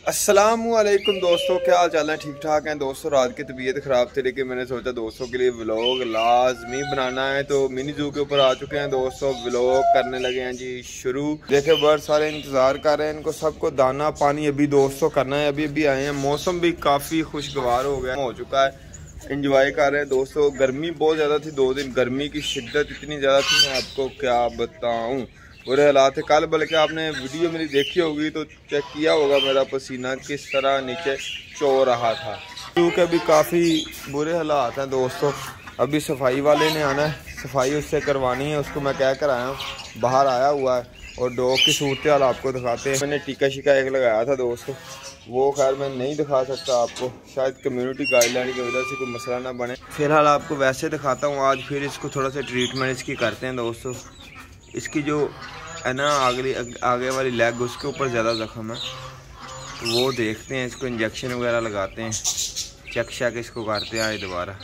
अस्सलामुअलैकुम दोस्तों, क्या हाल चाल है? ठीक ठाक हैं दोस्तों। रात की तबीयत ख़राब थी लेकिन मैंने सोचा दोस्तों के लिए व्लॉग लाजमी बनाना है, तो मिनी जू के ऊपर आ चुके हैं दोस्तों। व्लॉग करने लगे हैं जी शुरू। देखे बर्ड सारे इंतज़ार कर रहे हैं, इनको सबको दाना पानी अभी दोस्तों करना है। अभी अभी आए हैं, मौसम भी काफ़ी खुशगवार हो गया हो चुका है, इंजॉय कर रहे हैं दोस्तों। गर्मी बहुत ज़्यादा थी, 2 दिन गर्मी की शिद्दत इतनी ज़्यादा थी, मैं आपको क्या बताऊँ, बुरे हालात है। कल बल्कि आपने वीडियो मेरी देखी होगी तो चेक किया होगा मेरा पसीना किस तरह नीचे चो रहा था, क्योंकि अभी काफ़ी बुरे हालात हैं दोस्तों। अभी सफाई वाले ने आना है, सफाई उससे करवानी है, उसको मैं कह कर आया हूँ, बाहर आया हुआ है। और डॉग की सूरत हाल आपको दिखाते हैं। मैंने टीका शिका एक लगाया था दोस्तों, वो खैर मैं नहीं दिखा सकता आपको, शायद कम्युनिटी गाइडलाइन की वजह से कोई मसला ना बने। फिलहाल आपको वैसे दिखाता हूँ आज। फिर इसको थोड़ा सा ट्रीटमेंट इसकी करते हैं दोस्तों। इसकी जो है ना आगे वाली लेग, उसके ऊपर ज़्यादा ज़ख्म है, तो वो देखते हैं, इसको इंजेक्शन वगैरह लगाते हैं, चेक शेक इसको करते हैं आज दोबारा।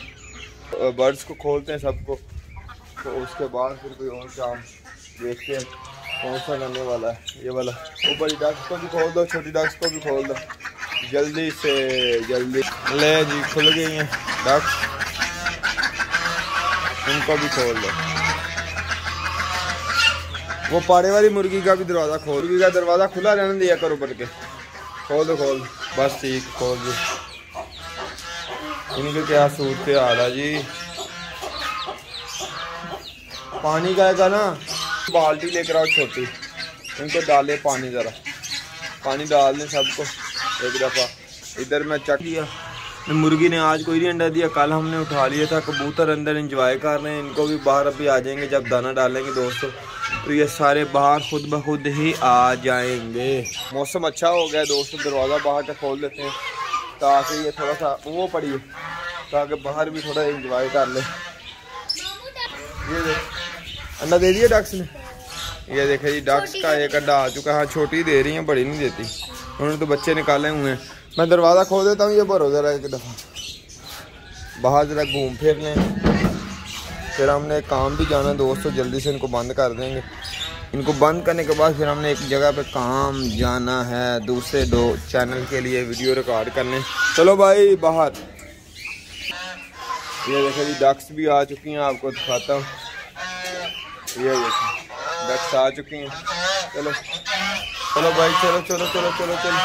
बर्ड्स को खोलते हैं सबको, तो उसके बाद फिर कोई और काम देखते हैं कौन सा करने वाला है। ये वाला ऊपर डक्स को भी खोल दो, छोटी डक्स को भी खोल दो जल्दी से जल्दी। ले जी खुल गई हैं डक्स, उनको भी खोल दो। वो पाड़े वाली मुर्गी का भी दरवाज़ा खोल, मुर्गी का दरवाज़ा खुला रहने दिया करो, ऊपर के खोल दो, खोल बस ठीक, खोल दो। इनके क्या सूरत हाल है जी। पानी का ना बाल्टी लेकर आओ छोटी, इनको डाले पानी, ज़रा पानी डाल दें सबको एक दफ़ा। इधर मैं चक दिया, मुर्गी ने आज कोई नहीं अंडा दिया, कल हमने उठा लिया था। कबूतर अंदर एंजॉय कर रहे हैं, इनको भी बाहर अभी आ जाएंगे जब दाना डालेंगे दोस्तों, तो ये सारे बाहर खुद ब खुद ही आ जाएंगे। मौसम अच्छा हो गया दोस्तों, दरवाज़ा बाहर का खोल देते हैं ताकि ये थोड़ा सा वो पड़ी, ताकि बाहर भी थोड़ा एंजॉय कर ले। ये देख अंडा दे दिया डक्स ने, ये देखे जी डक्स का एक अंडा आ चुका है। हाँ छोटी दे रही हैं, बड़ी नहीं देती, उन्होंने तो बच्चे निकाले हुए हैं। मैं दरवाज़ा खोल देता हूँ, ये भरो ज़रा एक दफ़ा बाहर, ज़रा घूम फिर लें। फिर हमने काम भी जाना दोस्तों, जल्दी से इनको बंद कर देंगे। इनको बंद करने के बाद फिर हमने एक जगह पे काम जाना है, दूसरे 2 चैनल के लिए वीडियो रिकॉर्ड करने। चलो भाई बाहर। ये देखो जी डक्स भी आ चुकी हैं, आपको दिखाता हूँ। ये देखो डक्स आ चुकी हैं। चलो चलो भाई, चलो चलो चलो चलो चलो।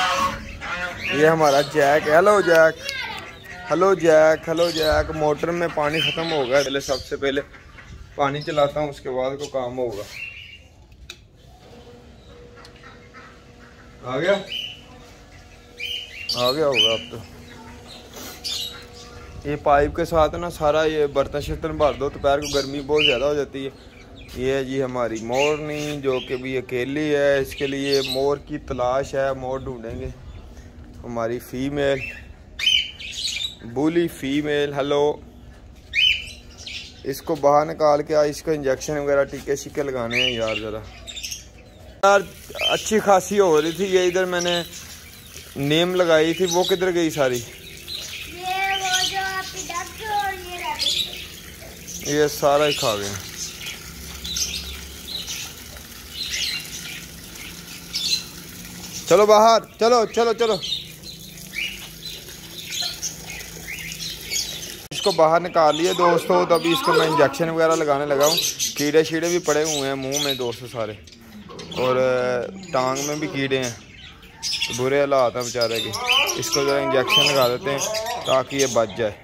ये हमारा जैक है, hello Jack, hello Jack, hello Jack. Motor में पानी ख़त्म हो गया, पहले सबसे पहले पानी चलाता हूँ, उसके बाद को काम होगा। आ गया होगा अब तो। ये पाइप के साथ ना सारा ये बर्तन शर्तन भर दो, दोपहर को गर्मी बहुत ज़्यादा हो जाती है। ये है जी हमारी मोरनी, जो कि भी अकेली है, इसके लिए मोर की तलाश है, मोर ढूंढेंगे। हमारी फीमेल, बुली फीमेल, हेलो। इसको बाहर निकाल के इसको इंजेक्शन वगैरह टीके शीके लगाने हैं यार। ज़रा यार अच्छी खासी हो रही थी, ये इधर मैंने नेम लगाई थी, वो किधर गई सारी? ये वो जो आपकी डक्स और ये रैबिट, ये सारा ही खा गए। चलो बाहर, चलो चलो चलो। इसको बाहर निकाल लिए दोस्तों, तो अभी इसको मैं इंजेक्शन वगैरह लगाने लगा हूँ। कीड़े शीड़े भी पड़े हुए हैं मुंह में दोस्तों सारे, और टांग में भी कीड़े हैं, तो बुरे हालात हैं बेचारे के। इसको ज़रा इंजेक्शन लगा देते हैं ताकि ये बच जाए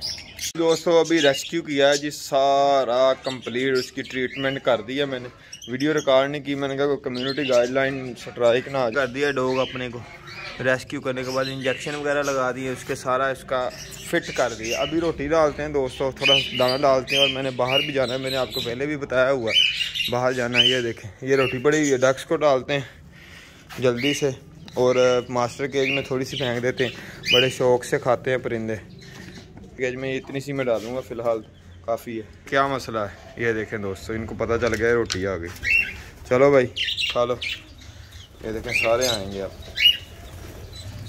दोस्तों। अभी रेस्क्यू किया है जी सारा कंप्लीट, उसकी ट्रीटमेंट कर दी है मैंने। वीडियो रिकॉर्ड नहीं की, मैंने कहा कम्युनिटी गाइडलाइन स्ट्राइक ना कर दिया डॉग अपने को। रेस्क्यू करने के बाद इंजेक्शन वगैरह लगा दिए, उसके सारा इसका फिट कर दिया। अभी रोटी डालते हैं दोस्तों, थोड़ा दाना डालते हैं, और मैंने बाहर भी जाना है, मैंने आपको पहले भी बताया हुआ बाहर जाना है। ये देखें ये रोटी पड़ी हुई है, डक्स को डालते हैं जल्दी से, और मास्टर केज में थोड़ी सी फेंक देते हैं, बड़े शौक से खाते हैं परिंदे। केज में इतनी सी मैं डालूँगा फ़िलहाल, काफ़ी है। क्या मसला है ये देखें दोस्तों, इनको पता चल गया रोटी आ गई। चलो भाई खा लो। ये देखें सारे आएंगे, अब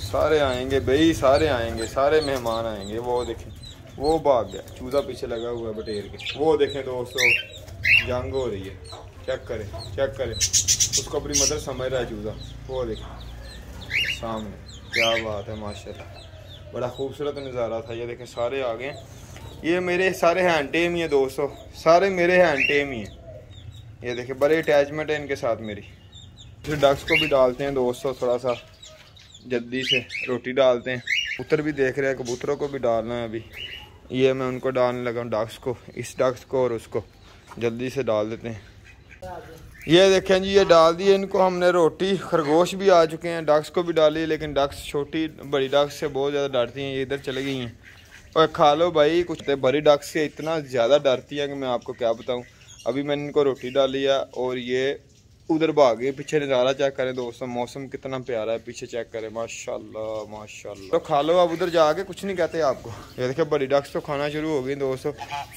सारे आएंगे भाई, सारे आएंगे, सारे मेहमान आएंगे। वो देखें वो भाग गया, चूजा पीछे लगा हुआ है बटेर के। वो देखें दोस्तों जंग हो रही है, चेक करें, उसको अपनी मदर समझ रहा है चूजा। वो देखें सामने। क्या बात है माशाल्लाह, बड़ा खूबसूरत नज़ारा था। ये देखें सारे आ गए, ये मेरे सारे हैंड टेम ही है दोस्तों, सारे मेरे हैंड टेम ही हैं। ये देखें बड़े अटैचमेंट है इनके साथ मेरी। फिर डक्स को भी डालते हैं दोस्तों, थोड़ा सा जल्दी से रोटी डालते हैं। कबूतर भी देख रहे हैं, कबूतरों को भी डालना है अभी। ये मैं उनको डालने लगा हूँ डक्स को, इस डक्स को और उसको जल्दी से डाल देते हैं। ये देखें जी, ये डाल दिए इनको हमने रोटी। खरगोश भी आ चुके हैं, डक्स को भी डाली, लेकिन डक्स छोटी बड़ी डक्स से बहुत ज़्यादा डरती हैं, ये इधर चले गई हैं। और खा लो भाई, कुछ बड़ी डक्स से इतना ज़्यादा डरती हैं कि मैं आपको क्या बताऊँ। अभी मैंने इनको रोटी डाली है और ये उधर भाग गए। पीछे नज़ारा चेक करें दोस्तों, मौसम कितना प्यारा है, पीछे चेक करें माशाल्लाह माशाल्लाह। तो खा लो अब, उधर जाके कुछ नहीं कहते आपको। ये देखिए बड़ी डक्स तो खाना शुरू हो गई दोस्तों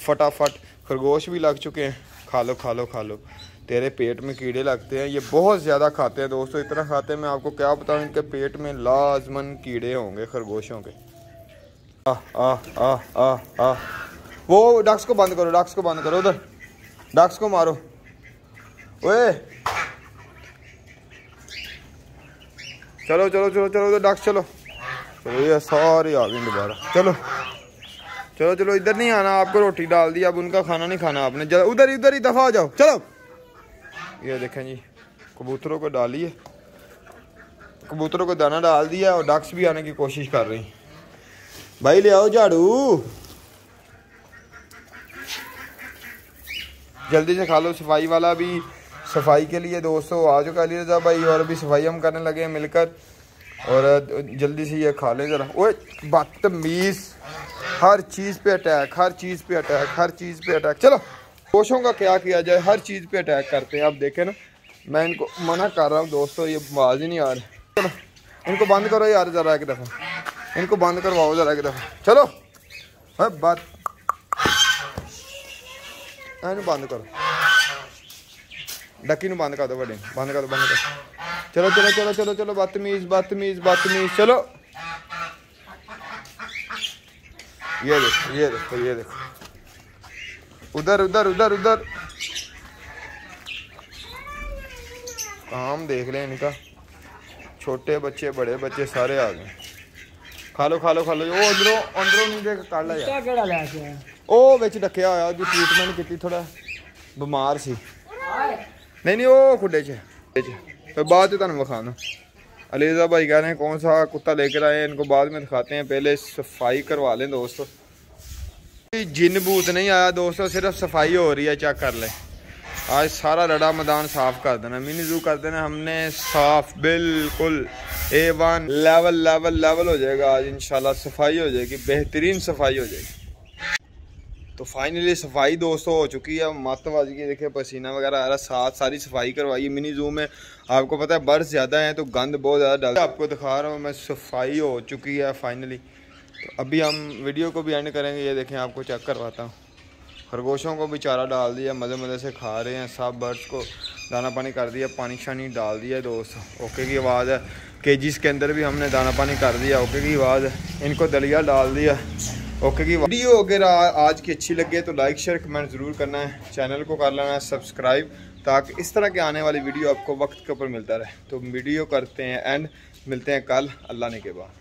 फटाफट। खरगोश भी लग चुके हैं, खा लो खा लो खा लो। तेरे पेट में कीड़े लगते हैं, ये बहुत ज़्यादा खाते हैं दोस्तों, इतना खाते हैं मैं आपको क्या बताऊँ। इनके पेट में लाजमन कीड़े होंगे खरगोशों के। आ आ आ आ आ वो डक्स को बंद करो, डक्स को बंद करो, उधर डक्स को मारो। ओए चलो चलो चलो चलो उधर डक्स, चलो चलो, ये सारी आ गई दोबारा। चलो चलो चलो, इधर नहीं आना, आपको रोटी डाल दी, अब उनका खाना नहीं खाना आपने, उधर इधर ही दफा हो जाओ। चलो ये देखें जी, कबूतरों को डालिए, कबूतरों को दाना डाल दिया और डक्स भी आने की कोशिश कर रही। भाई ले आओ झाड़ू, जल्दी से खा लो। सफाई वाला भी सफाई के लिए दोस्तों आ चुका अली रज़ा भाई, और अभी सफाई हम करने लगे हैं मिलकर। और जल्दी से ये खा लें ज़रा। ओए बदतमीज़, हर चीज़ पे अटैक, हर चीज़ पे अटैक, हर चीज़ पे अटैक। चलो कोशों का क्या किया जाए, हर चीज़ पे अटैक करते हैं। आप देखें ना, मैं इनको मना कर रहा हूँ दोस्तों, ये आवाज़ ही नहीं आ रही। चलो इनको बंद करो यार ज़रा एक दफ़ा, इनको बंद करवाओ ज़रा एक दफ़ा। चलो बात बंद करो, डक्की नूं बंद कर दो, बड़े बंद कर दो, बंद कर। चलो चलो चलो चलो चलो, बदतमीज़ बदतमीज़ बदतमीज़। चलो ये देखो ये देखो ये देखो, उधर उधर उधर उधर काम देख लें इनका। छोटे बच्चे बड़े बच्चे सारे आ गए। खा लो खा लो खा लो। वो अंदरों अंदरों नहीं देख कर ला यार, ओ विच डकिया होया, जो ट्रीटमेंट की, थोड़ा बीमार सी। नहीं नहीं वो खुडे च फिर बाद में तुम विखा दो। अली रज़ा भाई कह रहे हैं कौन सा कुत्ता लेकर आए, इनको बाद में दिखाते हैं, पहले सफाई करवा लें दोस्तों। जिन भूत नहीं आया दोस्तों, सिर्फ सफाई हो रही है, चेक कर लें। आज सारा रड़ा मैदान साफ कर देना, मिनी जू कर देना हमने साफ, बिल्कुल A1 लेवल लेवल लेवल हो जाएगा आज इंशाल्लाह। सफाई हो जाएगी, बेहतरीन सफाई हो जाएगी। तो फाइनली सफाई दोस्तों हो चुकी है, मतवाजी की देखिए पसीना वगैरह आ रहा, साथ सारी सफाई करवाई मिनी जू में। आपको पता है बर्ड्स ज़्यादा हैं तो गंद बहुत ज़्यादा डालता है। आपको दिखा रहा हूँ मैं, सफाई हो चुकी है फाइनली। तो अभी हम वीडियो को भी एंड करेंगे। ये देखें आपको चेक करवाता हूँ, खरगोशों को भी चारा डाल दिया, मज़े मज़े से खा रहे हैं। सब बर्ड्स को दाना पानी कर दिया, पानी शानी डाल दिया दोस्तों। ओके की आवाज़ है, केजीज़ के अंदर भी हमने दाना पानी कर दिया, ओके की आवाज़ है। इनको दलिया डाल दिया, ओके की। वीडियो अगर आज की अच्छी लगे तो लाइक शेयर कमेंट ज़रूर करना है, चैनल को कर लेना है सब्सक्राइब, ताकि इस तरह के आने वाली वीडियो आपको वक्त के ऊपर मिलता रहे। तो वीडियो करते हैं एंड, मिलते हैं कल अल्लाह ने के बाद।